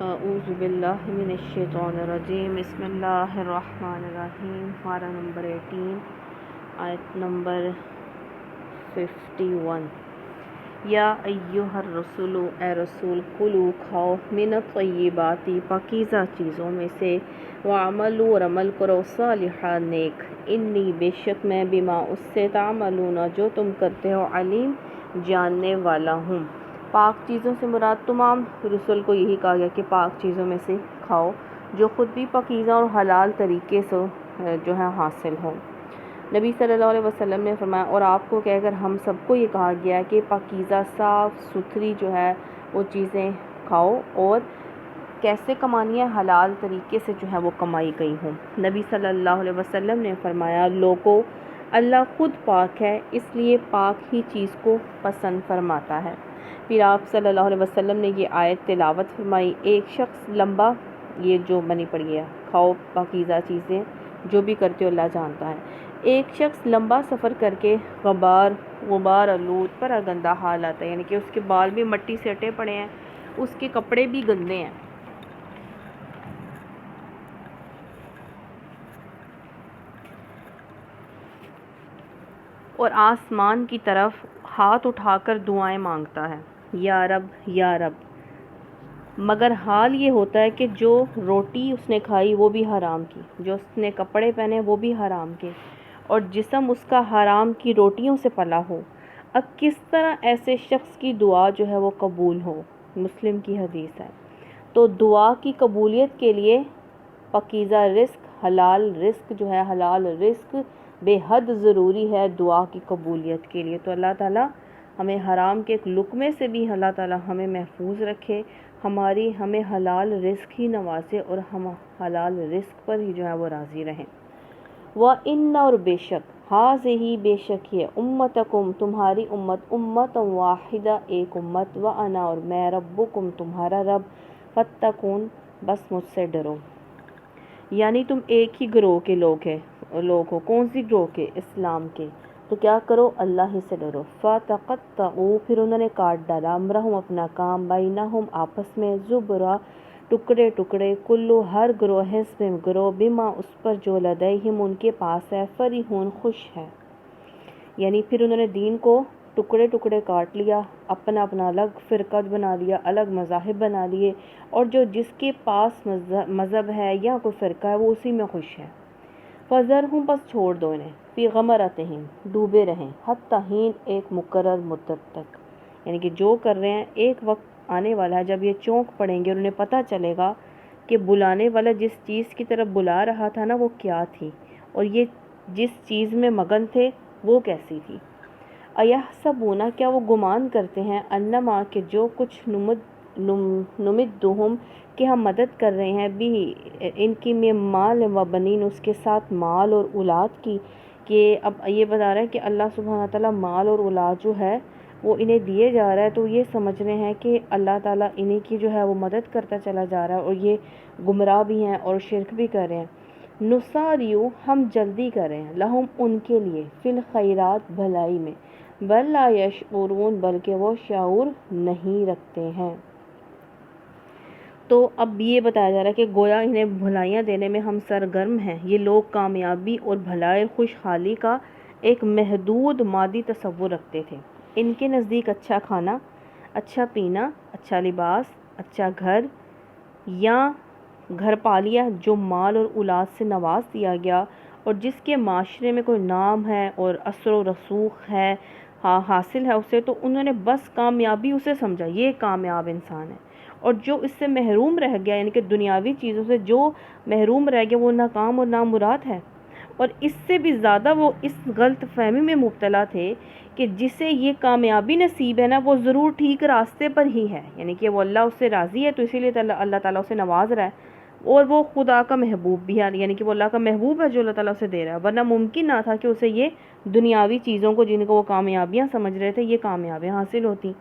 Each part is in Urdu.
اعوذ باللہ من الشیطان الرجیم، بسم اللہ الرحمن الرحیم۔ پارہ نمبر 18، آیت نمبر 51۔ یا ایہا الرسول، اے رسول، کلو کھاؤ، من الطیبات پاکیزہ چیزوں میں سے، وعملوا اور عمل کرو، صالحا نیک، انی بے شک میں، بما اس سے، تعملون جو تم کرتے ہو، علیم جاننے والا ہوں۔ پاک چیزوں سے مراد تمام رسول کو یہی کہا گیا کہ پاک چیزوں میں سے کھاؤ جو خود بھی پاکیزہ اور حلال طریقے سے جو ہے حاصل ہوں۔ نبی صلی اللہ علیہ وسلم نے فرمایا، اور آپ کو کہہ کر ہم سب کو یہ کہا گیا ہے کہ پاکیزہ صاف ستھری جو ہے وہ چیزیں کھاؤ، اور کیسے کمانی ہے، حلال طریقے سے جو ہے وہ کمائی گئی ہوں۔ نبی صلی اللہ علیہ وسلم نے فرمایا، لوگوں، اللہ خود پاک ہے، اس لیے پاک ہی چیز کو پسند فرماتا ہے۔ پھر آپ صلی اللہ علیہ وسلم نے یہ آیت تلاوت فرمائی، ایک شخص لمبا، یہ جو بنی پڑی ہے، کھاؤ پاکیزہ چیزیں جو بھی کرتے ہو اللہ جانتا ہے، ایک شخص لمبا سفر کر کے غبار آلود پر گندہ حال آتا ہے، یعنی کہ اس کے بال بھی مٹی سے اٹے پڑے ہیں، اس کے کپڑے بھی گندے ہیں، اور آسمان کی طرف ہاتھ اٹھا کر دعائیں مانگتا ہے، یا رب یا رب، مگر حال یہ ہوتا ہے کہ جو روٹی اس نے کھائی وہ بھی حرام کی، جو اس نے کپڑے پہنے وہ بھی حرام کے، اور جسم اس کا حرام کی روٹیوں سے پلا ہو، اب کس طرح ایسے شخص کی دعا جو ہے وہ قبول ہو؟ مسلم کی حدیث ہے۔ تو دعا کی قبولیت کے لیے پاکیزہ رزق، حلال رزق جو ہے، حلال رزق بے حد ضروری ہے دعا کی قبولیت کے لیے۔ تو اللہ تعالیٰ ہمیں حرام کے ایک لقمے سے بھی اللہ تعالیٰ ہمیں محفوظ رکھے، ہمیں حلال رزق ہی نوازے، اور ہم حلال رزق پر ہی جو ہے وہ راضی رہیں۔ وَإِنَّ اور بے شک، ہَٰذِهِ بے شک یہ، اُمَّتَکُم تمہاری امت، اُمَّةً وَاحِدَةً ایک امت، وَأَنَا اور میں، ربکم تمہارا رب، فَاتَّقُونِ بس مجھ سے ڈرو۔ یعنی تم ایک ہی گروہ کے لوگ ہو، کون سی گروہ کے؟ اسلام کے، تو کیا کرو؟ اللہ ہی سے ڈرو۔ فَتَقَطَّعُوا پھر انہوں نے کاٹ ڈالا، امرہم اپنا کام، بینہم آپس میں، زبرا ٹکڑے ٹکڑے، کلو ہر گروہ، حزب گروہ، بما اس پر جو، لدیہم ان کے پاس ہے، فرحون خوش ہے۔ یعنی پھر انہوں نے دین کو ٹکڑے ٹکڑے کاٹ لیا، اپنا الگ فرقت بنا لیا، الگ مذاہب بنا لیے، اور جو جس کے پاس مذہب ہے یا کوئی فرقہ ہے وہ اسی میں خوش ہے۔ فَذَرْهُمْ بس چھوڑ دو انہیں، فِي غَمْرَتِهِمْ ڈوبے رہیں، حتی حین ایک مقرر مدت تک، یعنی کہ جو کر رہے ہیں ایک وقت آنے والا ہے جب یہ چونک پڑیں گے اور انہیں پتہ چلے گا کہ بلانے والا جس چیز کی طرف بلا رہا تھا نا وہ کیا تھی، اور یہ جس چیز میں مگن تھے وہ کیسی تھی۔ اَيَحْسَبُونَ کیا وہ گمان کرتے ہیں، انما کہ جو کچھ نمدہم کہ ہم مدد کر رہے ہیں، بھی ان کی میں مال و بنین اس کے ساتھ مال اور اولاد کی، کہ اب یہ بتا رہا ہے کہ اللہ سبحانہ تعالیٰ مال اور اولاد جو ہے وہ انہیں دیے جا رہا ہے، تو یہ سمجھ رہے ہیں کہ اللہ تعالیٰ انہیں کی جو ہے وہ مدد کرتا چلا جا رہا ہے، اور یہ گمراہ بھی ہیں اور شرک بھی کر رہے ہیں۔ نُسَارِعُ ہم جلدی کریں، لہم ان کے لیے، فی الخیرات بھلائی میں، بل لا یشعرون بلکہ وہ شعور نہیں رکھتے ہیں۔ تو اب یہ بتایا جا رہا ہے کہ گویا انہیں بھلائیاں دینے میں ہم سرگرم ہیں، یہ لوگ کامیابی اور بھلائی خوشحالی کا ایک محدود مادی تصور رکھتے تھے۔ ان کے نزدیک اچھا کھانا، اچھا پینا، اچھا لباس، اچھا گھر یا گھر پالیا جو مال اور اولاد سے نواز دیا گیا، اور جس کے معاشرے میں کوئی نام ہے اور اثر و رسوخ ہے، حاصل ہے اسے، تو انہوں نے بس کامیابی اسے سمجھا، یہ کامیاب انسان ہے، اور جو اس سے محروم رہ گیا، یعنی کہ دنیاوی چیزوں سے جو محروم رہ گیا وہ ناکام اور نامراد ہے۔ اور اس سے بھی زیادہ وہ اس غلط فہمی میں مبتلا تھے کہ جسے یہ کامیابی نصیب ہے نا وہ ضرور ٹھیک راستے پر ہی ہے، یعنی کہ وہ اللہ اس سے راضی ہے تو اسی لیے اللہ تعالیٰ اسے نواز رہا ہے، اور وہ خدا کا محبوب بھی ہے، یعنی کہ وہ اللہ کا محبوب ہے جو اللہ تعالیٰ اسے دے رہا ہے، ورنہ ممکن نہ تھا کہ اسے یہ دنیاوی چیزوں کو جن کو وہ کامیابیاں سمجھ رہے تھے یہ کامیابیاں حاصل ہوتی۔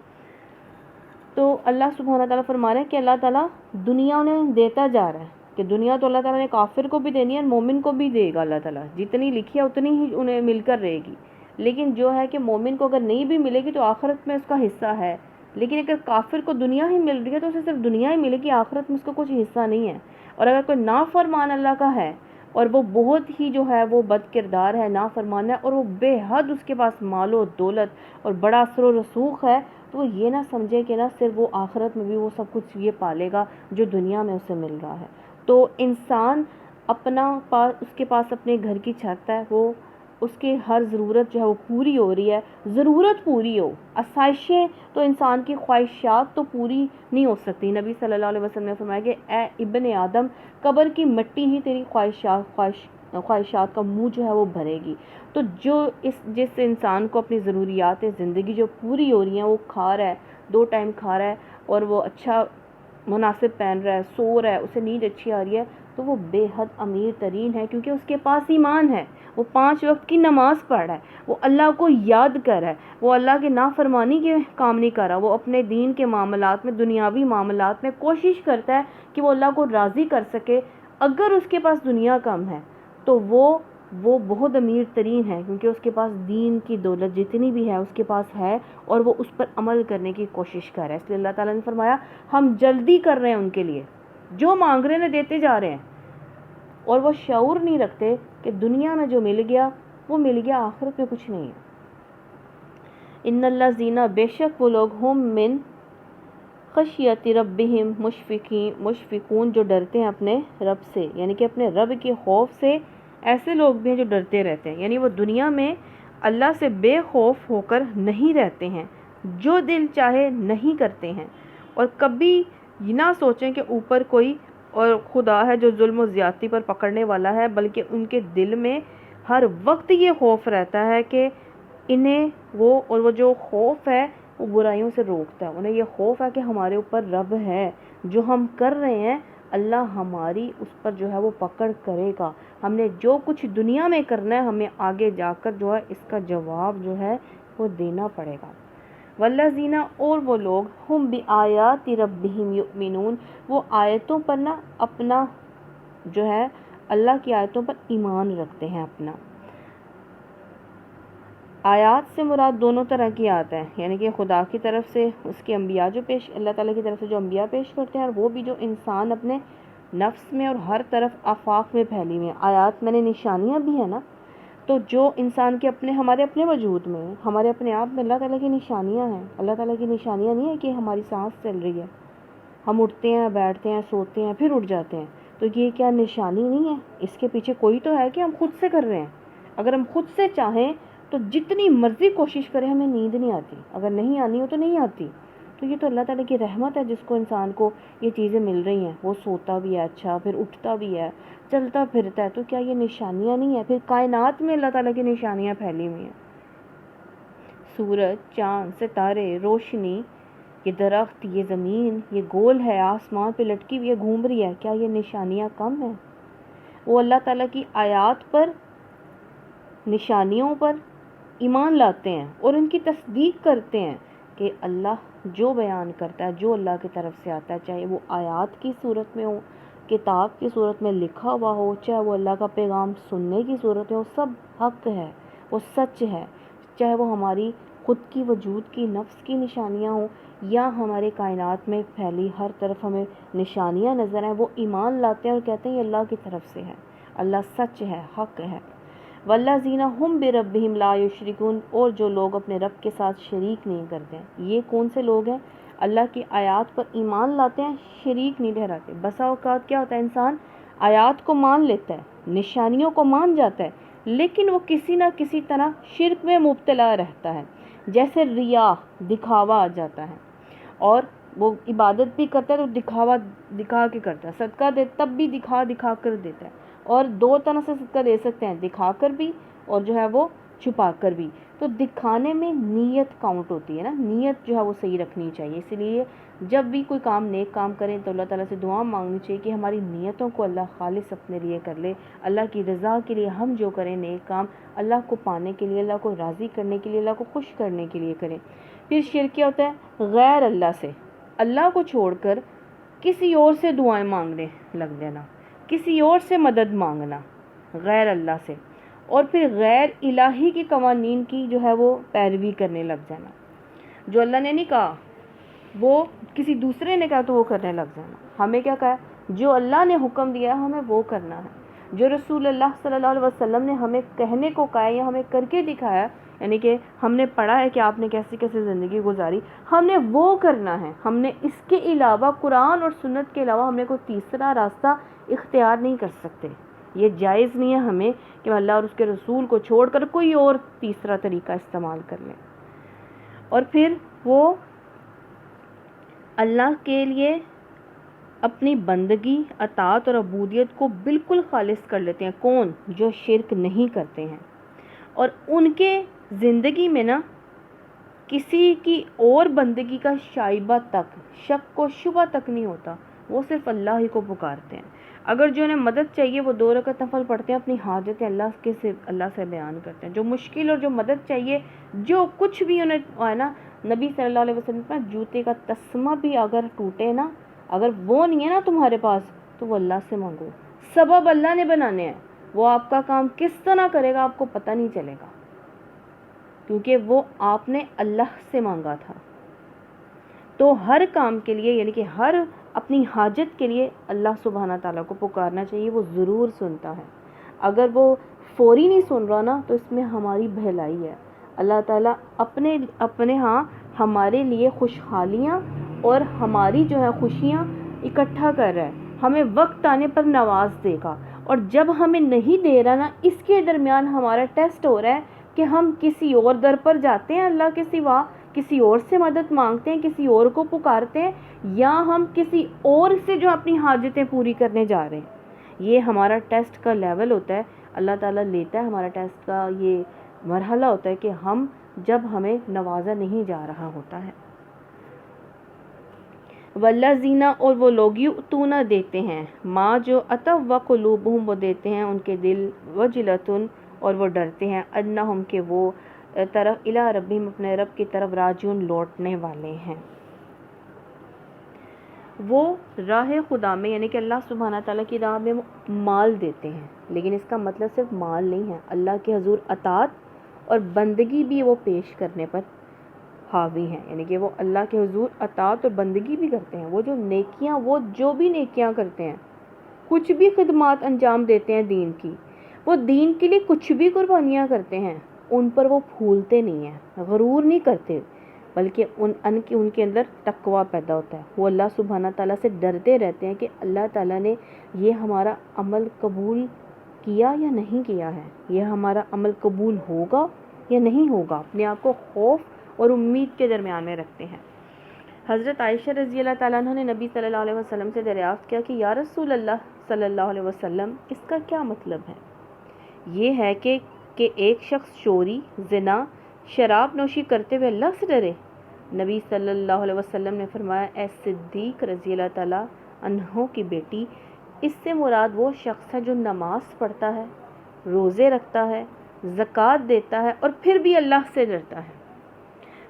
تو اللہ سبحانہ تعالیٰ فرما رہے ہیں کہ اللہ تعالیٰ دنیا انہیں دیتا جا رہا ہے، کہ دنیا تو اللہ تعالیٰ نے کافر کو بھی دینی ہے، مومن کو بھی دے گا اللہ تعالیٰ، جتنی لکھی ہے اتنی ہی انہیں مل کر رہے گی، لیکن جو ہے کہ مومن کو اگر نہیں بھی ملے گی تو آخرت میں اس کا حصہ ہے، لیکن اگر کافر کو دنیا ہی مل رہی ہے تو اسے صرف دنیا ہی ملے گی، آخرت میں اس کو کچھ حصہ نہیں ہے۔ اور اگر کوئی نافرمان اللہ کا ہے اور وہ بہت ہی جو ہے وہ بد کردار ہے، نافرمان ہے، اور وہ بے حد اس کے پاس مال و دولت اور بڑا اثر و رسوخ ہے، تو وہ یہ نہ سمجھے کہ نہ صرف وہ آخرت میں بھی وہ سب کچھ یہ پالے گا جو دنیا میں اسے مل رہا ہے۔ تو انسان اس کے پاس اپنے گھر کی چھت ہے، وہ اس کے ہر ضرورت جو ہے وہ پوری ہو رہی ہے، ضرورت پوری ہو، آسائشیں تو انسان کی خواہشات تو پوری نہیں ہو سکتی۔ نبی صلی اللہ علیہ وسلم نے فرمایا کہ اے ابن آدم، قبر کی مٹی ہی تیری خواہشات کا منہ جو ہے وہ بھرے گی۔ تو جس انسان کو اپنی ضروریات زندگی جو پوری ہو رہی ہیں، وہ کھا رہا ہے، 2 ٹائم کھا رہا ہے اور وہ اچھا مناسب پہن رہا ہے، سو رہا ہے، اسے نیند اچھی آ رہی ہے، تو وہ بے حد امیر ترین ہے، کیونکہ اس کے پاس ایمان ہے، وہ 5 وقت کی نماز پڑھ رہا ہے، وہ اللہ کو یاد کر رہا ہے، وہ اللہ کے نافرمانی کے کام نہیں کر رہا، وہ اپنے دین کے معاملات میں، دنیاوی معاملات میں کوشش کرتا ہے کہ وہ اللہ کو راضی کر سکے۔ اگر اس کے پاس دنیا کم ہے تو وہ بہت امیر ترین ہے، کیونکہ اس کے پاس دین کی دولت جتنی بھی ہے اس کے پاس ہے، اور وہ اس پر عمل کرنے کی کوشش کر رہا ہے۔ اس لیے اللہ تعالیٰ نے فرمایا ہم جلدی کر رہے ہیں ان کے لیے، جو مانگ رہے ہیں دیتے جا رہے ہیں، اور وہ شعور نہیں رکھتے کہ دنیا میں جو مل گیا وہ مل گیا، آخرت میں کچھ نہیں ہے۔ ان الذین، بے شک وہ لوگ، ہم من خشیت ربہم مشفقون، جو ڈرتے ہیں اپنے رب سے، یعنی کہ اپنے رب کے خوف سے۔ ایسے لوگ بھی ہیں جو ڈرتے رہتے ہیں، یعنی وہ دنیا میں اللہ سے بے خوف ہو کر نہیں رہتے ہیں، جو دل چاہے نہیں کرتے ہیں، اور کبھی یہ نہ سوچیں کہ اوپر کوئی اور خدا ہے جو ظلم و زیادتی پر پکڑنے والا ہے، بلکہ ان کے دل میں ہر وقت یہ خوف رہتا ہے کہ انہیں وہ جو خوف ہے وہ برائیوں سے روکتا ہے، انہیں یہ خوف ہے کہ ہمارے اوپر رب ہے، جو ہم کر رہے ہیں اللہ ہماری اس پر جو ہے وہ پکڑ کرے گا، ہم نے جو کچھ دنیا میں کرنا ہے ہمیں آگے جا کر جو ہے اس کا جواب جو ہے وہ دینا پڑے گا۔ والذین، اور وہ لوگ، ہم بآیات ربہم یؤمنون، وہ آیتوں پر نا اپنا جو ہے اللہ کی آیتوں پر ایمان رکھتے ہیں اپنا۔ آیات سے مراد دونوں طرح کی آیات ہیں، یعنی کہ خدا کی طرف سے اس کے انبیاء جو اللہ تعالیٰ کی طرف سے جو انبیاء پیش کرتے ہیں، اور وہ بھی جو انسان اپنے نفس میں اور ہر طرف آفاق میں پھیلی ہوئی ہیں۔ آیات میں نے نشانیاں بھی ہیں نا، تو جو انسان کے ہمارے اپنے وجود میں، ہمارے اپنے آپ میں اللہ تعالیٰ کی نشانیاں ہیں۔ اللہ تعالیٰ کی نشانیاں نہیں ہے کہ ہماری سانس چل رہی ہے، ہم اٹھتے ہیں، بیٹھتے ہیں، سوتے ہیں، پھر اٹھ جاتے ہیں، تو یہ کیا نشانی نہیں ہے؟ اس کے پیچھے کوئی تو ہے کہ ہم خود سے کر رہے ہیں۔ اگر ہم خود سے چاہیں تو جتنی مرضی کوشش کریں ہمیں نیند نہیں آتی، اگر نہیں آنی ہو تو نہیں آتی۔ تو یہ تو اللہ تعالیٰ کی رحمت ہے جس کو انسان کو یہ چیزیں مل رہی ہیں، وہ سوتا بھی ہے اچھا، پھر اٹھتا بھی ہے، چلتا پھرتا ہے، تو کیا یہ نشانیاں نہیں ہیں؟ پھر کائنات میں اللہ تعالیٰ کی نشانیاں پھیلی ہوئی ہیں، سورج، چاند، ستارے، روشنی، یہ درخت، یہ زمین، یہ گول ہے، آسمان پہ لٹکی ہوئی ہے، گھوم رہی ہے، کیا یہ نشانیاں کم ہیں؟ وہ اللہ تعالیٰ کی آیات پر، نشانیوں پر ایمان لاتے ہیں اور ان کی تصدیق کرتے ہیں کہ اللہ جو بیان کرتا ہے، جو اللہ کی طرف سے آتا ہے، چاہے وہ آیات کی صورت میں ہو، کتاب کی صورت میں لکھا ہوا ہو، چاہے وہ اللہ کا پیغام سننے کی صورت میں ہو، سب حق ہے، وہ سچ ہے، چاہے وہ ہماری خود کی وجود کی نفس کی نشانیاں ہوں یا ہمارے کائنات میں پھیلی ہر طرف ہمیں نشانیاں نظر آئیں، وہ ایمان لاتے ہیں اور کہتے ہیں یہ اللہ کی طرف سے ہے، اللہ سچ ہے، حق ہے۔ والذین ہم بربہم لا یشرکون، اور جو لوگ اپنے رب کے ساتھ شریک نہیں کرتے ہیں۔ یہ کون سے لوگ ہیں؟ اللہ کی آیات پر ایمان لاتے ہیں، شریک نہیں ٹھہراتے۔ بسا اوقات کیا ہوتا ہے، انسان آیات کو مان لیتا ہے، نشانیوں کو مان جاتا ہے، لیکن وہ کسی نہ کسی طرح شرک میں مبتلا رہتا ہے، جیسے ریا، دکھاوا آ جاتا ہے، اور وہ عبادت بھی کرتا ہے تو دکھا کے کرتا ہے، صدقہ دے تب بھی دکھا کر دیتا ہے، اور 2 طرح سے صدقہ دے سکتے ہیں، دکھا کر بھی اور جو ہے وہ چھپا کر بھی۔ تو دکھانے میں نیت کاؤنٹ ہوتی ہے نا، نیت جو ہے وہ صحیح رکھنی چاہیے، اسی لیے جب بھی کوئی کام نیک کام کریں تو اللہ تعالیٰ سے دعا مانگنی چاہیے کہ ہماری نیتوں کو اللہ خالص اپنے لیے کر لے، اللہ کی رضا کے لیے ہم جو کریں نیک کام، اللہ کو پانے کے لیے، اللہ کو راضی کرنے کے لیے، اللہ کو خوش کرنے کے لیے کریں۔ پھر شرک کیا ہوتا ہے؟ غیر اللہ سے، اللہ کو چھوڑ کر کسی اور سے دعائیں مانگنے لگ جانا، کسی اور سے مدد مانگنا غیر اللہ سے، اور پھر غیر الہی کے قوانین کی جو ہے وہ پیروی کرنے لگ جانا، جو اللہ نے نہیں کہا وہ کسی دوسرے نے کہا تو وہ کرنے لگ جانا. ہمیں کیا کہا ہے؟ جو اللہ نے حکم دیا ہے ہمیں وہ کرنا ہے. جو رسول اللہ صلی اللہ علیہ وسلم نے ہمیں کہنے کو کہا ہے یا ہمیں کر کے دکھایا، یعنی کہ ہم نے پڑھا ہے کہ آپ نے کیسی کیسی زندگی گزاری، ہم نے وہ کرنا ہے. ہم نے اس کے علاوہ، قرآن اور سنت کے علاوہ ہم نے کوئی تیسرا راستہ اختیار نہیں کر سکتے. یہ جائز نہیں ہے ہمیں کہ اللہ اور اس کے رسول کو چھوڑ کر کوئی اور تیسرا طریقہ استعمال کر لیں. اور پھر وہ اللہ کے لیے اپنی بندگی، اطاعت اور عبودیت کو بالکل خالص کر لیتے ہیں. کون؟ جو شرک نہیں کرتے ہیں. اور ان کے زندگی میں نا کسی کی اور بندگی کا شائبہ تک، شک و شبہ تک نہیں ہوتا. وہ صرف اللہ ہی کو پکارتے ہیں. اگر جو انہیں مدد چاہیے وہ 2 رکعت نفل پڑھتے ہیں، اپنی حاجتیں اللہ سے بیان کرتے ہیں. جو مشکل اور جو مدد چاہیے، جو کچھ بھی انہیں ہے نا، نبی صلی اللہ علیہ وسلم کا جوتے کا تسمہ بھی اگر ٹوٹے نا، اگر وہ نہیں ہے نا تمہارے پاس، تو وہ اللہ سے مانگو. سبب اللہ نے بنانے ہیں. وہ آپ کا کام کس طرح کرے گا آپ کو پتہ نہیں چلے گا، کیونکہ وہ آپ نے اللہ سے مانگا تھا. تو ہر کام کے لیے، یعنی کہ ہر اپنی حاجت کے لیے اللہ سبحانہ تعالیٰ کو پکارنا چاہیے. وہ ضرور سنتا ہے. اگر وہ فوری نہیں سن رہا نا تو اس میں ہماری بھلائی ہے. اللہ تعالیٰ اپنے ہاں ہمارے لیے خوشحالیاں اور ہماری جو ہے خوشیاں اکٹھا کر رہا ہے. ہمیں وقت آنے پر نواز دے گا. اور جب ہمیں نہیں دے رہا نا، اس کے درمیان ہمارا ٹیسٹ ہو رہا ہے کہ ہم کسی اور در پر جاتے ہیں اللہ کے سوا، کسی اور سے مدد مانگتے ہیں، کسی اور کو پکارتے ہیں، یا ہم کسی اور سے جو اپنی حاجتیں پوری کرنے جا رہے ہیں. یہ ہمارا ٹیسٹ کا لیول ہوتا ہے. اللہ تعالیٰ لیتا ہے ہمارا ٹیسٹ کا یہ مرحلہ ہوتا ہے کہ ہم جب ہمیں نوازا نہیں جا رہا ہوتا ہے. والذین، اور وہ لوگ یؤتون دیتے ہیں، ماں جو عطا وقلوبہم وہ دیتے ہیں ان کے دل، وجلتن اور وہ ڈرتے ہیں، انہم کہ وہ طرف الی ربہم اپنے رب کی طرف راجعون لوٹنے والے ہیں. وہ راہ خدا میں، یعنی کہ اللہ سبحانہ تعالیٰ کی راہ میں مال دیتے ہیں، لیکن اس کا مطلب صرف مال نہیں ہے. اللہ کے حضور اطاعت اور بندگی بھی وہ پیش کرنے پر حاوی ہیں. یعنی کہ وہ اللہ کے حضور اطاعت اور بندگی بھی کرتے ہیں. وہ جو بھی نیکیاں کرتے ہیں، کچھ بھی خدمات انجام دیتے ہیں دین کی، وہ دین کے لیے کچھ بھی قربانیاں کرتے ہیں، ان پر وہ پھولتے نہیں ہیں، غرور نہیں کرتے، بلکہ ان کے اندر تقویٰ پیدا ہوتا ہے. وہ اللہ سبحانہ تعالیٰ سے ڈرتے رہتے ہیں کہ اللہ تعالیٰ نے یہ ہمارا عمل قبول کیا یا نہیں کیا ہے، یہ ہمارا عمل قبول ہوگا یا نہیں ہوگا. اپنے آپ کو خوف اور امید کے درمیان میں رکھتے ہیں. حضرت عائشہ رضی اللہ تعالیٰ عنہ نے نبی صلی اللہ علیہ وسلم سے دریافت کیا کہ یا رسول اللہ صلی اللہ علیہ وسلم، اس کا کیا مطلب ہے؟ یہ ہے کہ ایک شخص چوری، زنا، شراب نوشی کرتے ہوئے اللہ سے ڈرے. نبی صلی اللہ علیہ وسلم نے فرمایا، اے صدیق رضی اللہ تعالیٰ عنہ کی بیٹی، اس سے مراد وہ شخص ہے جو نماز پڑھتا ہے، روزے رکھتا ہے، زکوٰۃ دیتا ہے اور پھر بھی اللہ سے ڈرتا ہے.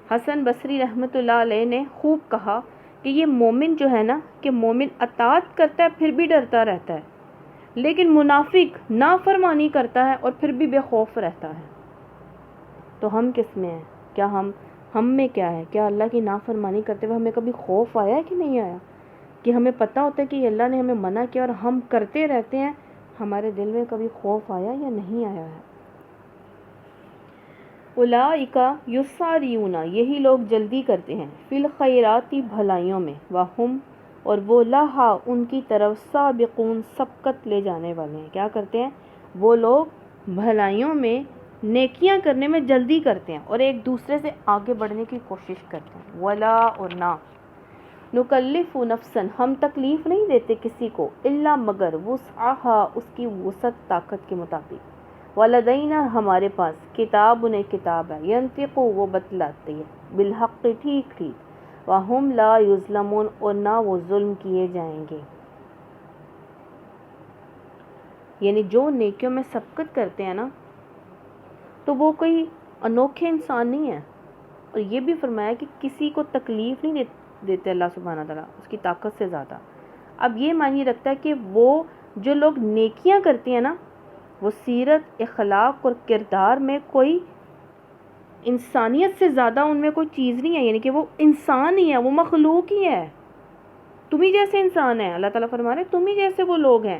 حسن بصری رحمۃ اللہ علیہ نے خوب کہا کہ یہ مومن جو ہے نا، کہ مومن اطاعت کرتا ہے پھر بھی ڈرتا رہتا ہے، لیکن منافق نافرمانی کرتا ہے اور پھر بھی بے خوف رہتا ہے. تو ہم کس میں ہیں؟ کیا ہم میں کیا ہے؟ کیا اللہ کی نافرمانی کرتے ہوئے ہمیں کبھی خوف آیا ہے کہ نہیں آیا؟ کہ ہمیں پتہ ہوتا ہے کہ اللہ نے ہمیں منع کیا اور ہم کرتے رہتے ہیں، ہمارے دل میں کبھی خوف آیا یا نہیں آیا ہے؟ اولئک یسارعون، یہی لوگ جلدی کرتے ہیں، فی الخیرات بھلائیوں میں، وہم اور وہ لہا ان کی طرف سابقون سبقت لے جانے والے ہیں. کیا کرتے ہیں؟ وہ لوگ بھلائیوں میں، نیکیاں کرنے میں جلدی کرتے ہیں اور ایک دوسرے سے آگے بڑھنے کی کوشش کرتے ہیں. ولا اور نہ، نکلف نفسا ہم تکلیف نہیں دیتے کسی کو، الا مگر وسعہا اس کی وسعت طاقت کے مطابق. ولدینا ہمارے پاس کتاب کتاب ہے، ینطق وہ بتلاتی ہے، بالحق ٹھیک ٹھیک، وہم لا یظلمون اور نہ وہ ظلم کیے جائیں گے. یعنی جو نیکیوں میں سبقت کرتے ہیں نا، تو وہ کوئی انوکھے انسان نہیں ہے. اور یہ بھی فرمایا کہ کسی کو تکلیف نہیں دیتے اللہ سبحانہ تعالیٰ اس کی طاقت سے زیادہ. اب یہ معنی رکھتا ہے کہ وہ جو لوگ نیکیاں کرتے ہیں نا، وہ سیرت، اخلاق اور کردار میں کوئی انسانیت سے زیادہ ان میں کوئی چیز نہیں ہے، یعنی کہ وہ انسان ہی ہے، وہ مخلوق ہی ہے، تم ہی جیسے انسان ہیں۔ اللہ تعالیٰ فرما رہے ہیں تم ہی جیسے وہ لوگ ہیں،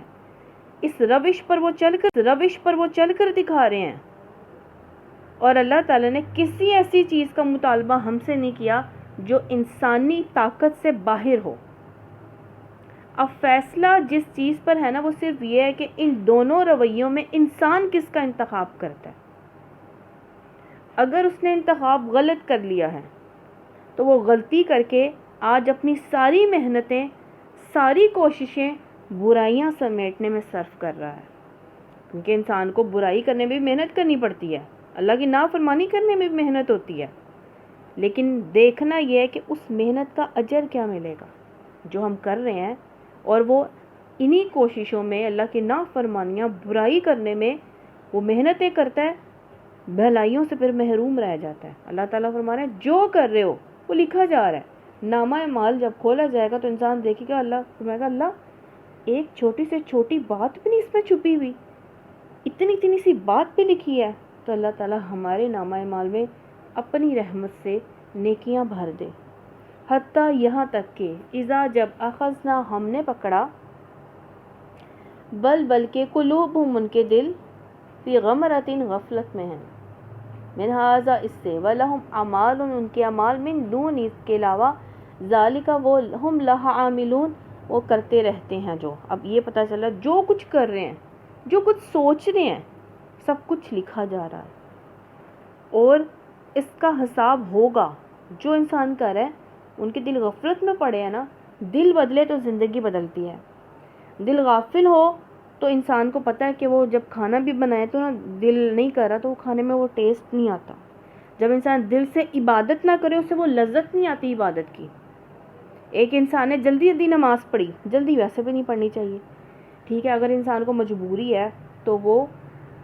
اس روش پر وہ چل کر دکھا رہے ہیں۔ اور اللہ تعالیٰ نے کسی ایسی چیز کا مطالبہ ہم سے نہیں کیا جو انسانی طاقت سے باہر ہو۔ اب فیصلہ جس چیز پر ہے نا وہ صرف یہ ہے کہ ان دونوں رویوں میں انسان کس کا انتخاب کرتا ہے۔ اگر اس نے انتخاب غلط کر لیا ہے تو وہ غلطی کر کے آج اپنی ساری محنتیں، ساری کوششیں برائیاں سمیٹنے میں صرف کر رہا ہے، کیونکہ انسان کو برائی کرنے میں بھی محنت کرنی پڑتی ہے، اللہ کی نافرمانی کرنے میں بھی محنت ہوتی ہے، لیکن دیکھنا یہ ہے کہ اس محنت کا اجر کیا ملے گا جو ہم کر رہے ہیں، اور وہ انہی کوششوں میں اللہ کی نافرمانیاں، برائی کرنے میں وہ محنتیں کرتا ہے، بھلائیوں سے پھر محروم رہ جاتا ہے۔ اللہ تعالیٰ فرما رہے ہیں جو کر رہے ہو وہ لکھا جا رہا ہے۔ نامہ اعمال جب کھولا جائے گا تو انسان دیکھے گا، اللہ فرمائے گا اللہ ایک چھوٹی سے چھوٹی بات بھی نہیں اس میں چھپی ہوئی، اتنی سی بات بھی لکھی ہے، تو اللہ تعالیٰ ہمارے نامہ اعمال میں اپنی رحمت سے نیکیاں بھر دے۔ حتیٰ یہاں تک کہ اذا جب اخذنا ہم نے پکڑا، بلکہ قلوبہم ان کے دل فی غمرۃ غفلت میں ہیں، من ھذا اس سے، ولہم اعمال ان کے اعمال، من دون اس کے علاوہ، ذالک وہ ہم لہا عاملون وہ کرتے رہتے ہیں جو۔ اب یہ پتہ چلا جو کچھ کر رہے ہیں، جو کچھ سوچ رہے ہیں، سب کچھ لکھا جا رہا ہے اور اس کا حساب ہوگا۔ جو انسان کر رہا ہے، ان کے دل غفلت میں پڑے ہیں نا، دل بدلے تو زندگی بدلتی ہے۔ دل غافل ہو تو انسان کو پتہ ہے کہ وہ جب کھانا بھی بنائے تو نا دل نہیں کر رہا تو وہ کھانے میں وہ ٹیسٹ نہیں آتا۔ جب انسان دل سے عبادت نہ کرے اسے وہ لذت نہیں آتی عبادت کی۔ ایک انسان نے جلدی نماز پڑھی، جلدی ویسے بھی نہیں پڑھنی چاہیے، ٹھیک ہے، اگر انسان کو مجبوری ہے تو وہ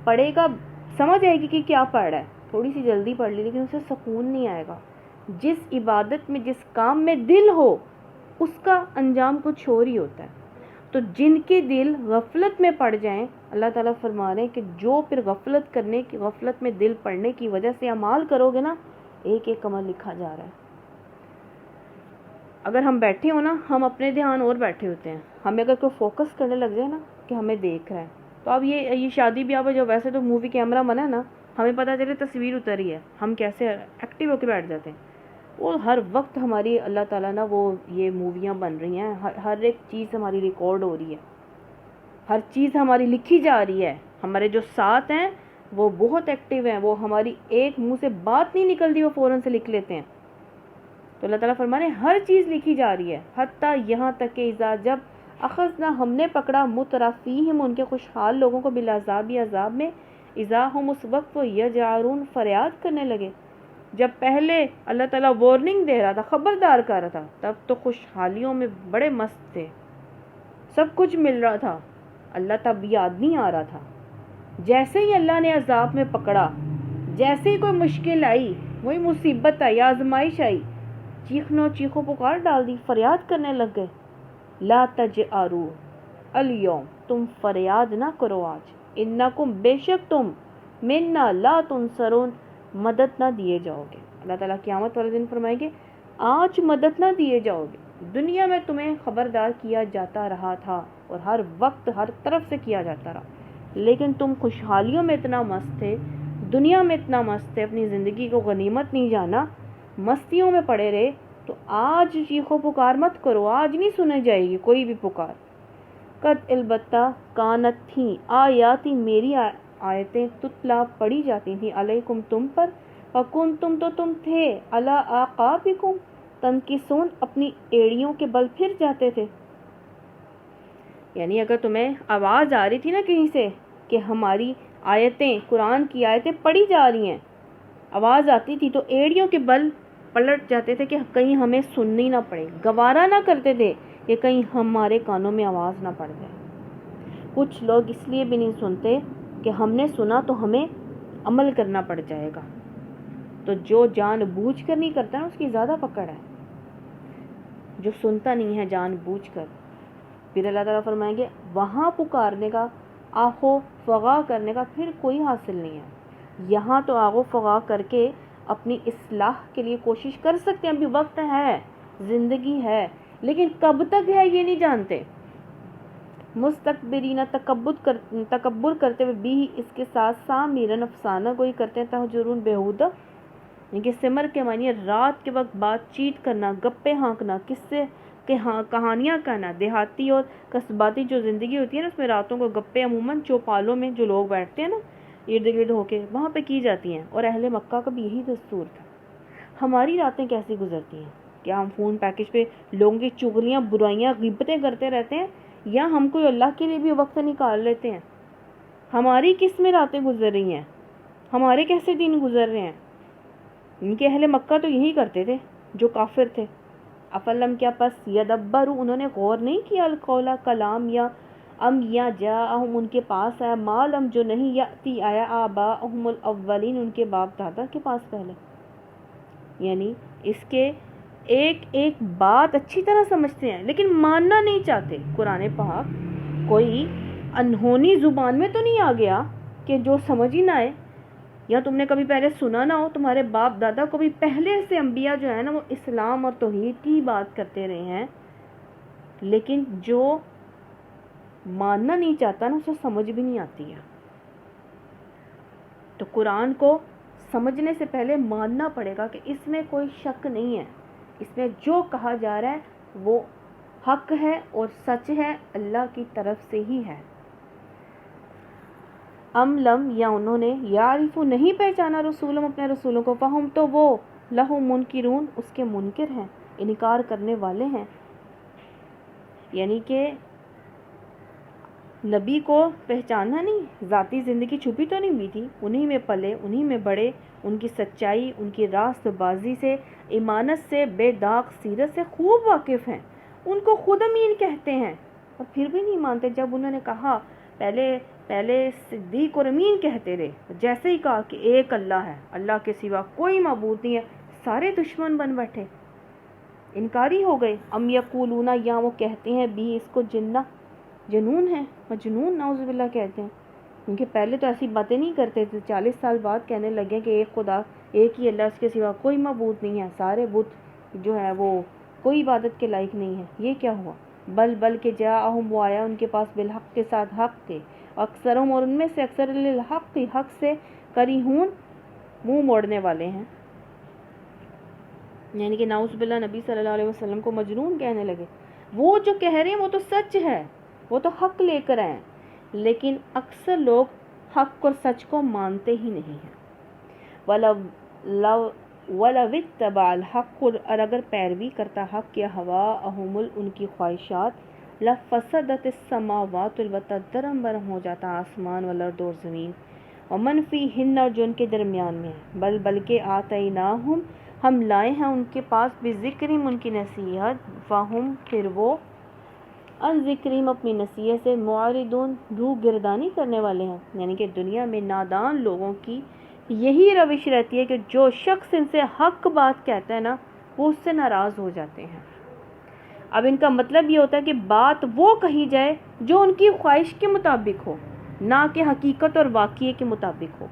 پڑھے گا، سمجھ آئے گی کہ کیا پڑھ رہا ہے، تھوڑی سی جلدی پڑھ لی لیکن اسے سکون نہیں آئے گا۔ جس عبادت میں، جس کام میں دل ہو اس کا انجام کچھ اور ہی ہوتا ہے۔ تو جن کے دل غفلت میں پڑ جائیں، اللہ تعالیٰ فرما رہے ہیں کہ جو پھر غفلت میں دل پڑنے کی وجہ سے اعمال کرو گے نا، ایک ایک عمل لکھا جا رہا ہے۔ اگر ہم بیٹھے ہو نا، ہم اپنے دھیان اور بیٹھے ہوتے ہیں، ہمیں اگر کوئی فوکس کرنے لگ جائے نا کہ ہمیں دیکھ رہا ہے، تو اب یہ شادی بیاہ میں جو ویسے تو مووی کیمرہ منع ہے نا، ہمیں پتہ چلے تصویر اتری ہے، ہم کیسے ایکٹیو ہو کے بیٹھ جاتے ہیں۔ وہ ہر وقت ہماری اللہ تعالیٰ نا وہ یہ موویاں بن رہی ہیں، ہر ایک چیز ہماری ریکارڈ ہو رہی ہے، ہر چیز ہماری لکھی جا رہی ہے۔ ہمارے جو ساتھ ہیں وہ بہت ایکٹیو ہیں، وہ ہماری ایک منہ سے بات نہیں نکلتی وہ فوراً سے لکھ لیتے ہیں۔ تو اللہ تعالیٰ فرما رہے ہیں ہر چیز لکھی جا رہی ہے، حتیٰ یہاں تک کہ اذا جب اخذنا ہم نے پکڑا، مترفیہم ان کے خوشحال لوگوں کو، بالعذاب عذاب میں، اذا ہم اس وقت وہ یجعرون فریاد کرنے لگے۔ جب پہلے اللہ تعالیٰ وارننگ دے رہا تھا، خبردار کر رہا تھا، تب تو خوشحالیوں میں بڑے مست تھے، سب کچھ مل رہا تھا، اللہ تب یاد نہیں آ رہا تھا۔ جیسے ہی اللہ نے عذاب میں پکڑا، جیسے ہی کوئی مشکل آئی، وہی مصیبت آئی، آزمائش آئی، چیخو پکار ڈال دی، فریاد کرنے لگ گئے۔ لا تجأروا الیوم، تم فریاد نہ کرو آج، انکم بے شک تم، منا لا تنصرون، مدد نہ دیے جاؤ گے۔ اللہ تعالیٰ قیامت والے دن فرمائیں گے آج مدد نہ دیے جاؤ گے، دنیا میں تمہیں خبردار کیا جاتا رہا تھا اور ہر وقت ہر طرف سے کیا جاتا رہا، لیکن تم خوشحالیوں میں اتنا مست تھے، دنیا میں اتنا مست تھے، اپنی زندگی کو غنیمت نہیں جانا، مستیوں میں پڑے رہے، تو آج چیخو پکار مت کرو، آج نہیں سنے جائے گی کوئی بھی پکار۔ قد البتہ کانت تھیں، آیاتی میری آیتیں، تتلا پڑھی جاتی تھیں، علیکم تم پر، وکنتم تو تم تھے، علی اعقابکم تنکسون اپنی ایڑیوں کے بل پھر جاتے تھے۔ یعنی اگر تمہیں آواز آ رہی تھی نا کہیں سے کہ ہماری آیتیں، قرآن کی آیتیں پڑھی جا رہی ہیں، آواز آتی تھی تو ایڑیوں کے بل پلٹ جاتے تھے کہ کہیں ہمیں سننی نہ پڑے، گوارا نہ کرتے تھے کہ کہیں ہمارے کانوں میں آواز نہ پڑ جائے۔ کچھ لوگ اس لیے بھی نہیں سنتے کہ ہم نے سنا تو ہمیں عمل کرنا پڑ جائے گا، تو جو جان بوجھ کر نہیں کرتا نا اس کی زیادہ پکڑ ہے، جو سنتا نہیں ہے جان بوجھ کر۔ پھر اللہ تعالیٰ فرمائیں گے وہاں پکارنے کا، آہو فغا کرنے کا پھر کوئی حاصل نہیں ہے۔ یہاں تو آغو فغا کر کے اپنی اصلاح کے لیے کوشش کر سکتے ہیں، ابھی وقت ہے، زندگی ہے، لیکن کب تک ہے یہ نہیں جانتے۔ مستکبرین تکبر کرتے ہوئے بھی اس کے ساتھ سامرن افسانہ گوئی کرتے ہیں، تہجرون بیہودہ، یعنی کہ سمر کے معنی ہے رات کے وقت بات چیت کرنا، گپے ہانکنا، قصے کہانیاں کہنا۔ دیہاتی اور قصباتی جو زندگی ہوتی ہے نا، اس میں راتوں کو گپے عموماً چوپالوں میں جو لوگ بیٹھتے ہیں نا ارد گرد ہو کے، وہاں پہ کی جاتی ہیں، اور اہل مکہ کا بھی یہی دستور تھا۔ ہماری راتیں کیسی گزرتی ہیں؟ کیا ہم فون پیکج پہ لوگوں کی چغلیاں، برائیاں، غیبتیں کرتے رہتے ہیں، یا ہم کوئی اللہ کے لیے بھی وقت نکال لیتے ہیں؟ ہماری کس میں راتیں گزر رہی ہیں؟ ہمارے کیسے دن گزر رہے ہیں؟ ان کے اہل مکہ تو یہی کرتے تھے جو کافر تھے۔ افلم کیا پس یدبروا، انہوں نے غور نہیں کیا، القولا کلام، یا جاءہم ان کے پاس آیا، مالم جو نہیں یاتی آیا، آباءہم الاولین ان کے باپ دادا کے پاس پہلے۔ یعنی اس کے ایک ایک بات اچھی طرح سمجھتے ہیں لیکن ماننا نہیں چاہتے۔ قرآن پاک کوئی انہونی زبان میں تو نہیں آ گیا کہ جو سمجھ ہی نہ آئے، یا تم نے کبھی پہلے سنا نہ ہو، تمہارے باپ دادا کو بھی پہلے سے انبیاء جو ہے نا وہ اسلام اور توحید کی بات کرتے رہے ہیں، لیکن جو ماننا نہیں چاہتا نا اسے سمجھ بھی نہیں آتی ہے۔ تو قرآن کو سمجھنے سے پہلے ماننا پڑے گا کہ اس میں کوئی شک نہیں ہے، اس میں جو کہا جا رہا ہے وہ حق ہے اور سچ ہے، اللہ کی طرف سے ہی ہے۔ ام لم، یا انہوں نے، یعرفوا نہیں پہچانا، رسولم اپنے رسولوں کو، فہم تو وہ، لہو منکرون اس کے منکر ہیں، انکار کرنے والے ہیں۔ یعنی کہ نبی کو پہچانا نہیں، ذاتی زندگی چھپی تو نہیں ہوئی تھی، انہی میں پلے، انہی میں بڑے، ان کی سچائی، ان کی راست بازی سے، ایمانت سے، بے داغ سیرت سے خوب واقف ہیں، ان کو خود امین کہتے ہیں، اور پھر بھی نہیں مانتے۔ جب انہوں نے کہا، پہلے صدیق اور امین کہتے رہے، جیسے ہی کہا کہ ایک اللہ ہے، اللہ کے سوا کوئی معبود نہیں ہے، سارے دشمن بن بیٹھے، انکاری ہو گئے۔ ام یقولون، یا وہ کہتے ہیں، بھی اس کو جنون ہے، مجنون، نعوذ باللہ کہتے ہیں، کیونکہ پہلے تو ایسی باتیں نہیں کرتے تھے، 40 سال بعد کہنے لگے کہ ایک خدا، ایک ہی اللہ، اس کے سوا کوئی معبود نہیں ہے، سارے بت جو ہے وہ کوئی عبادت کے لائق نہیں ہے۔ یہ کیا ہوا؟ بلکہ جاءہم، وہ آیا ان کے پاس، بالحق کے ساتھ حق کے، اکثرہم اور ان میں سے اکثر، للحق حق سے، کریہون منہ موڑنے والے ہیں۔ یعنی کہ نعوذ باللہ نبی صلی اللہ علیہ وسلم کو مجنون کہنے لگے۔ وہ جو کہہ رہے ہیں وہ تو سچ ہے، وہ تو حق لے کر آئے ہیں، لیکن اکثر لوگ حق اور سچ کو مانتے ہی نہیں ہیں۔ وَلَوِ اتَّبَعَ الْحَقُّ، اور اگر پیروی کرتا حق یا ہواءہم، ان کی خواہشات، لَفَسَدَتِ السَّمَاوَاتُ، البتہ درہم برہم ہو جاتا آسمان والارض اور زمین، وَمَن فِیہن، اور جو ان کے درمیان میں ہے، بلکہ آتیناہم، ہم لائے ہیں ان کے پاس، بذکرہم ان کی نصیحت، فہم پھر وہ، ان ذکرہم اپنی نصیحت سے، معرضون روح گردانی کرنے والے ہیں۔ یعنی کہ دنیا میں نادان لوگوں کی یہی روش رہتی ہے کہ جو شخص ان سے حق بات کہتا ہے نا وہ اس سے ناراض ہو جاتے ہیں۔ اب ان کا مطلب یہ ہوتا ہے کہ بات وہ کہی جائے جو ان کی خواہش کے مطابق ہو، نہ کہ حقیقت اور واقعے کے مطابق ہو۔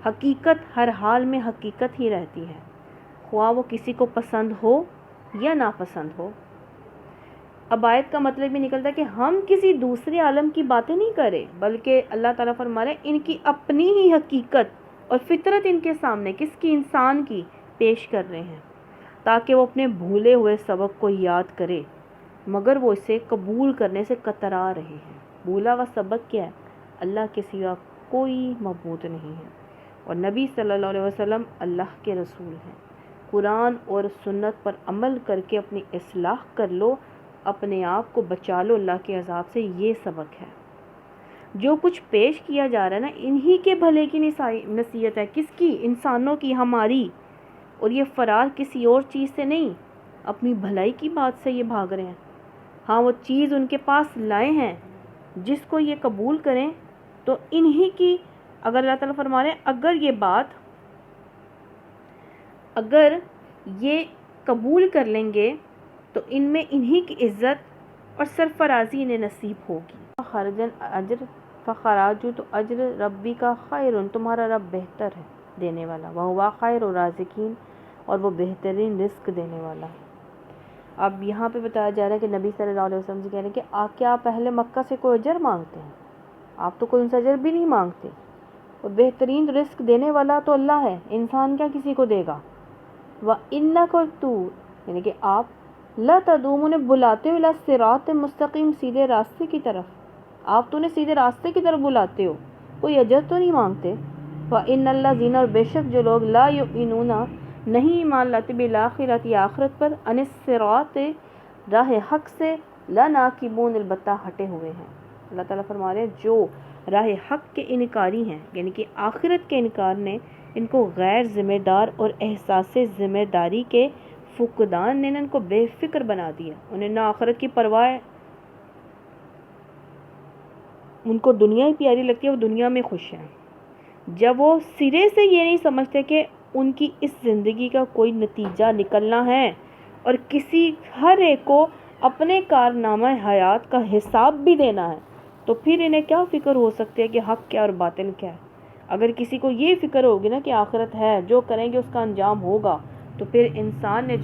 حقیقت ہر حال میں حقیقت ہی رہتی ہے، خواہ وہ کسی کو پسند ہو یا ناپسند ہو۔ اب آیت کا مطلب یہ نکلتا ہے کہ ہم کسی دوسرے عالم کی باتیں نہیں کریں، بلکہ اللہ تعالیٰ فرما رہے ہیں ان کی اپنی ہی حقیقت اور فطرت ان کے سامنے، کس کی؟ انسان کی، پیش کر رہے ہیں، تاکہ وہ اپنے بھولے ہوئے سبق کو یاد کرے، مگر وہ اسے قبول کرنے سے کترا رہے ہیں۔ بھولا ہوا سبق کیا ہے؟ اللہ کے سوا کوئی معبود نہیں ہے، اور نبی صلی اللہ علیہ وسلم اللہ کے رسول ہیں۔ قرآن اور سنت پر عمل کر کے اپنی اصلاح کر لو، اپنے آپ کو بچا لو اللہ کے عذاب سے، یہ سبق ہے۔ جو کچھ پیش کیا جا رہا ہے نا انہی کے بھلے کی نصیحت ہے، کس کی؟ انسانوں کی، ہماری، اور یہ فرار کسی اور چیز سے نہیں، اپنی بھلائی کی بات سے یہ بھاگ رہے ہیں۔ ہاں وہ چیز ان کے پاس لائے ہیں، جس کو یہ قبول کریں تو انہی کی، اگر اللہ تعالیٰ فرما رہے ہیں اگر یہ قبول کر لیں گے تو ان میں انہی کی عزت اور سرفرازی انہیں نصیب ہوگی۔ خرجن اجر، فخراجو تو اجر ربی کا خیرن، تمہارا رب بہتر ہے۔ دینے والا، وَهُوَ خَيْرُ الرَّازِقِينَ اور وہ بہترین رزق دینے والا۔ اب یہاں پہ بتایا جا رہا ہے کہ نبی صلی اللہ علیہ وسلم سے کہہ رہے ہیں کہ کیا آپ اہل مکہ سے کوئی اجر مانگتے ہیں؟ آپ تو کوئی ان سے اجر بھی نہیں مانگتے، اور بہترین رزق دینے والا تو اللہ ہے، انسان کیا کسی کو دے گا؟ وَإِنَّكَ تو یعنی کہ آپ لا تدوم انہیں بلاتے ہو الی الصراط مستقیم، سیدھے راستے کی طرف، آپ تو انہیں سیدھے راستے کی طرف بلاتے ہو، کوئی اجر تو نہیں مانگتے۔ وَإِنَّ الَّذِينَ اور بے شک جو لوگ لا یؤمنون نہیں ایمان لاتے بالآخرۃ آخرت پر، عن الصراط راہ حق سے، لناکبون البتہ ہٹے ہوئے ہیں۔ اللہ تعالیٰ فرما رہے ہیں جو راہ حق کے انکاری ہیں، یعنی کہ آخرت کے انکار نے ان کو غیر ذمہ دار اور احساس ذمہ داری کے فقدان نے ان کو بے فکر بنا دیا، انہیں نہ آخرت کی پرواہ ہے، ان کو دنیا ہی پیاری لگتی ہے، وہ دنیا میں خوش ہیں۔ جب وہ سرے سے یہ نہیں سمجھتے کہ ان کی اس زندگی کا کوئی نتیجہ نکلنا ہے اور کسی ہر ایک کو اپنے کارنامہ حیات کا حساب بھی دینا ہے، تو پھر انہیں کیا فکر ہو سکتی ہے کہ حق کیا اور باطل کیا ہے؟ اگر کسی کو یہ فکر ہوگی نا کہ آخرت ہے، جو کریں گے اس کا انجام ہوگا، تو پھر انسان نے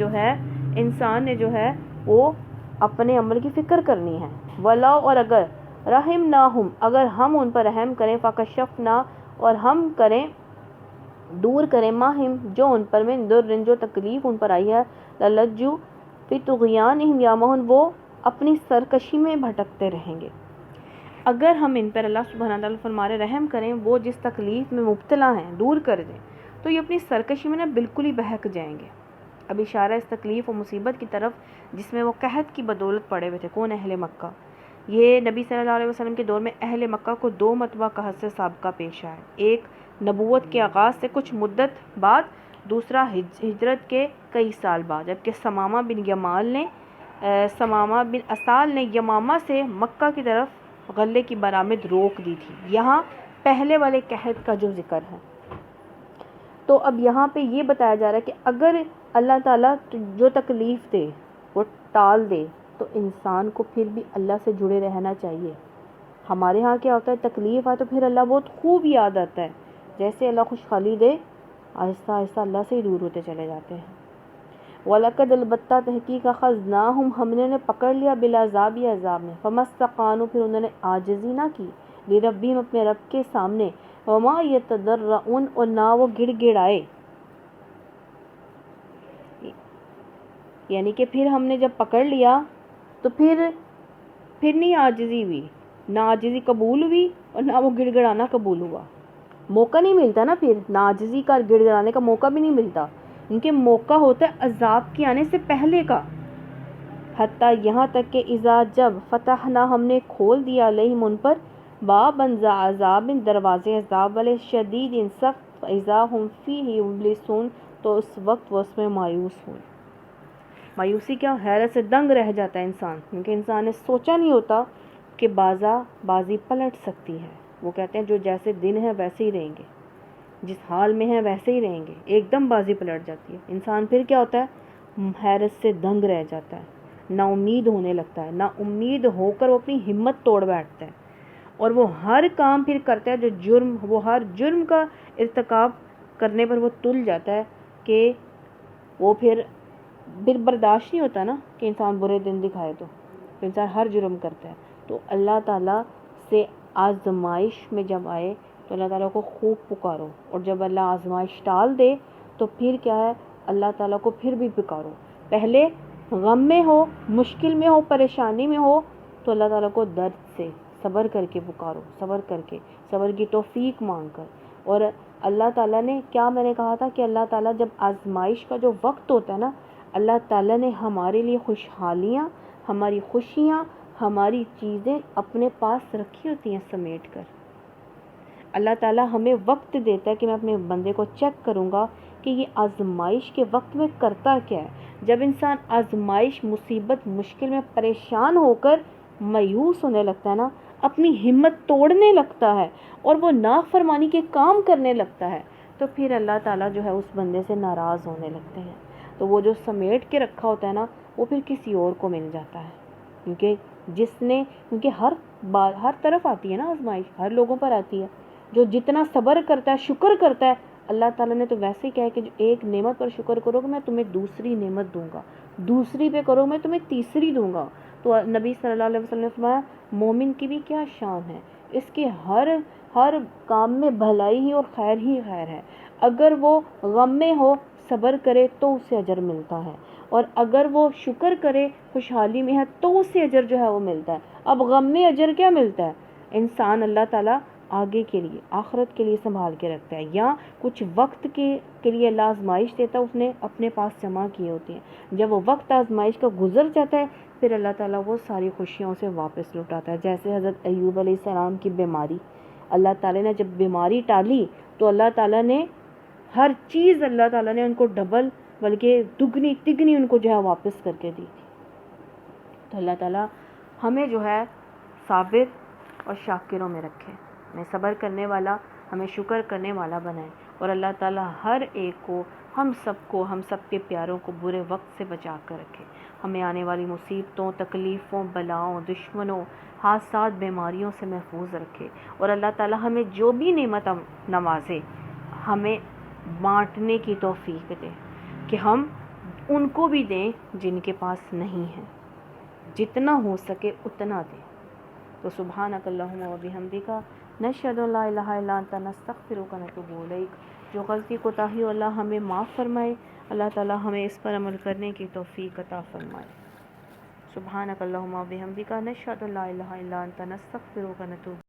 جو ہے وہ اپنے عمل کی فکر کرنی ہے۔ وَلَوْ اور اگر رحمناہم اگر ہم ان پر رحم کریں، فکشفنا اور ہم کریں دور کریں، ماہم جو ان پر من درن جو تکلیف ان پر آئی ہے، للجو فی طغیانہم یعمہون وہ اپنی سرکشی میں بھٹکتے رہیں گے۔ اگر ہم ان پر اللہ سبحانہ تعالیٰ فرمارے رحم کریں، وہ جس تکلیف میں مبتلا ہیں دور کر دیں، تو یہ اپنی سرکشی میں بالکل ہی بہک جائیں گے۔ اب اشارہ اس تکلیف و مصیبت کی طرف جس میں وہ قحط کی بدولت پڑے ہوئے تھے، کون؟ اہل مکہ۔ یہ نبی صلی اللہ علیہ وسلم کے دور میں اہل مکہ کو 2 مرتبہ قحط سے سابقہ پیش آیا، ایک نبوت کے آغاز سے کچھ مدت بعد، دوسرا ہجرت کے کئی سال بعد، جبکہ ثمامہ بن اسال نے یمامہ سے مکہ کی طرف غلے کی برآمد روک دی تھی۔ یہاں پہلے والے قحط کا جو ذکر ہے، تو اب یہاں پہ یہ بتایا جا رہا ہے کہ اگر اللہ تعالیٰ جو تکلیف دے وہ ٹال دے، تو انسان کو پھر بھی اللہ سے جڑے رہنا چاہیے۔ ہمارے ہاں کیا ہوتا ہے، تکلیف آئے تو پھر اللہ بہت خوب یاد آتا ہے، جیسے اللہ خوشحالی دے آہستہ آہستہ اللہ سے ہی دور ہوتے چلے جاتے ہیں۔ وَلَقَدْ البتہ تحقیق أَخَذْنَاهُمْ ہم نے انہیں پکڑ لیا بالعذاب عذاب میں، فَمَا اسْتَقَامُوا پھر انہوں نے عاجزی نہ کی، لِرَبِّهِمْ اپنے رب کے سامنے، وَمَا يَتَضَرَّعُونَ اور نہ وہ گڑ گڑائے، یعنی کہ پھر ہم نے جب پکڑ لیا تو پھر نہیں عاجزی ہوئی، نہ عاجزی قبول ہوئی اور نہ وہ گڑ گڑانا قبول ہوا۔ موقع نہیں ملتا نا، پھر نہ عاجزی کا گڑ گڑانے کا موقع بھی نہیں ملتا، ان کے موقع ہوتا ہے عذاب کے آنے سے پہلے کا۔ حتیٰ یہاں تک کہ اذا جب فتحنا ہم نے کھول دیا علیہم ان پر، بابًا ذا عذاب دروازے عذاب والے، شدید سخت، فاذا ہم فیہ مبلسون تو اس وقت وہ اس میں مایوس ہوئے۔ مایوسی کیا؟ حیرت سے دنگ رہ جاتا ہے انسان، کیونکہ انسان نے سوچا نہیں ہوتا کہ بازی پلٹ سکتی ہے۔ وہ کہتے ہیں جو جیسے دن ہے ویسے ہی رہیں گے، جس حال میں ہیں ویسے ہی رہیں گے، ایک دم بازی پلٹ جاتی ہے انسان، پھر کیا ہوتا ہے؟ حیرت سے دنگ رہ جاتا ہے، نا امید ہونے لگتا ہے، نا امید ہو کر وہ اپنی ہمت توڑ بیٹھتا ہے، اور وہ ہر کام پھر کرتا ہے جو وہ ہر جرم کا ارتکاب کرنے پر وہ تل جاتا ہے کہ وہ پھر برداشت نہیں ہوتا نا کہ انسان برے دن دکھائے، تو انسان ہر جرم کرتا ہے۔ تو اللہ تعالیٰ سے آزمائش میں جب آئے تو اللہ تعالیٰ کو خوب پکارو، اور جب اللہ آزمائش ٹال دے تو پھر کیا ہے، اللہ تعالیٰ کو پھر بھی پکارو۔ پہلے غم میں ہو، مشکل میں ہو، پریشانی میں ہو، تو اللہ تعالیٰ کو درد سے صبر کر کے پکارو، صبر کی توفیق مانگ کر۔ اور اللہ تعالیٰ نے کیا، میں نے کہا تھا کہ اللہ تعالیٰ جب آزمائش کا جو وقت ہوتا ہے نا، اللہ تعالیٰ نے ہمارے لیے خوشحالیاں، ہماری خوشیاں، ہماری چیزیں اپنے پاس رکھی ہوتی ہیں سمیٹ کر۔ اللہ تعالیٰ ہمیں وقت دیتا ہے کہ میں اپنے بندے کو چیک کروں گا کہ یہ آزمائش کے وقت میں کرتا کیا ہے۔ جب انسان آزمائش، مصیبت، مشکل میں پریشان ہو کر مایوس ہونے لگتا ہے نا، اپنی ہمت توڑنے لگتا ہے اور وہ نافرمانی کے کام کرنے لگتا ہے، تو پھر اللہ تعالیٰ جو ہے اس بندے سے ناراض ہونے لگتے ہیں۔ تو وہ جو سمیٹ کے رکھا ہوتا ہے نا، وہ پھر کسی اور کو مل جاتا ہے، کیونکہ ہر طرف آتی ہے نا آزمائش، ہر لوگوں پر آتی ہے۔ جو جتنا صبر کرتا ہے، شکر کرتا ہے، اللہ تعالیٰ نے تو ویسے ہی کہا کہ جو ایک نعمت پر شکر کرو گے میں تمہیں دوسری نعمت دوں گا، دوسری پہ کرو میں تمہیں تیسری دوں گا۔ تو نبی صلی اللہ علیہ وسلم نے فرمایا مومن کی بھی کیا شان ہے، اس کے ہر کام میں بھلائی ہی اور خیر ہی خیر ہے۔ اگر وہ غم میں ہو صبر کرے تو اسے اجر ملتا ہے، اور اگر وہ شکر کرے خوشحالی میں ہے تو اسے اجر جو ہے وہ ملتا ہے۔ اب غم میں اجر کیا ملتا ہے؟ انسان اللہ تعالیٰ آگے کے لیے آخرت کے لیے سنبھال کے رکھتا ہے، یا کچھ وقت کے لیے اللہ آزمائش دیتا ہے، اس نے اپنے پاس جمع کیے ہوتے ہیں۔ جب وہ وقت آزمائش کا گزر جاتا ہے پھر اللہ تعالیٰ وہ ساری خوشیوں سے واپس لوٹاتا ہے۔ جیسے حضرت ایوب علیہ السلام کی بیماری، اللہ تعالیٰ نے جب بیماری ٹالی تو اللہ تعالیٰ نے ہر چیز اللہ تعالیٰ نے ان کو ڈبل بلکہ دگنی تگنی ان کو جو ہے واپس کر کے دی تھی۔ تو اللہ تعالیٰ ہمیں جو ہے صابر اور شاکروں میں رکھے، ہمیں صبر کرنے والا، ہمیں شکر کرنے والا بنائے، اور اللہ تعالیٰ ہر ایک کو، ہم سب کے پیاروں کو برے وقت سے بچا کر رکھے، ہمیں آنے والی مصیبتوں، تکلیفوں، بلاؤں، دشمنوں، حادثات، بیماریوں سے محفوظ رکھے، اور اللہ تعالیٰ ہمیں جو بھی نعمت نوازے ہمیں بانٹنے کی توفیق دے کہ ہم ان کو بھی دیں جن کے پاس نہیں ہے، جتنا ہو سکے اتنا دیں۔ تو سبحانک اللہم و بحمدک نشہد ان لا الہ الا انت نستغفرک و نتوب الیک۔ جو غلطی کوتاہی اللہ ہمیں معاف فرمائے، اللہ تعالیٰ ہمیں اس پر عمل کرنے کی توفیق عطا فرمائے۔ سبحانک اللہم و بحمدک نشہد ان لا الہ الا انت نستغفرک و نتوب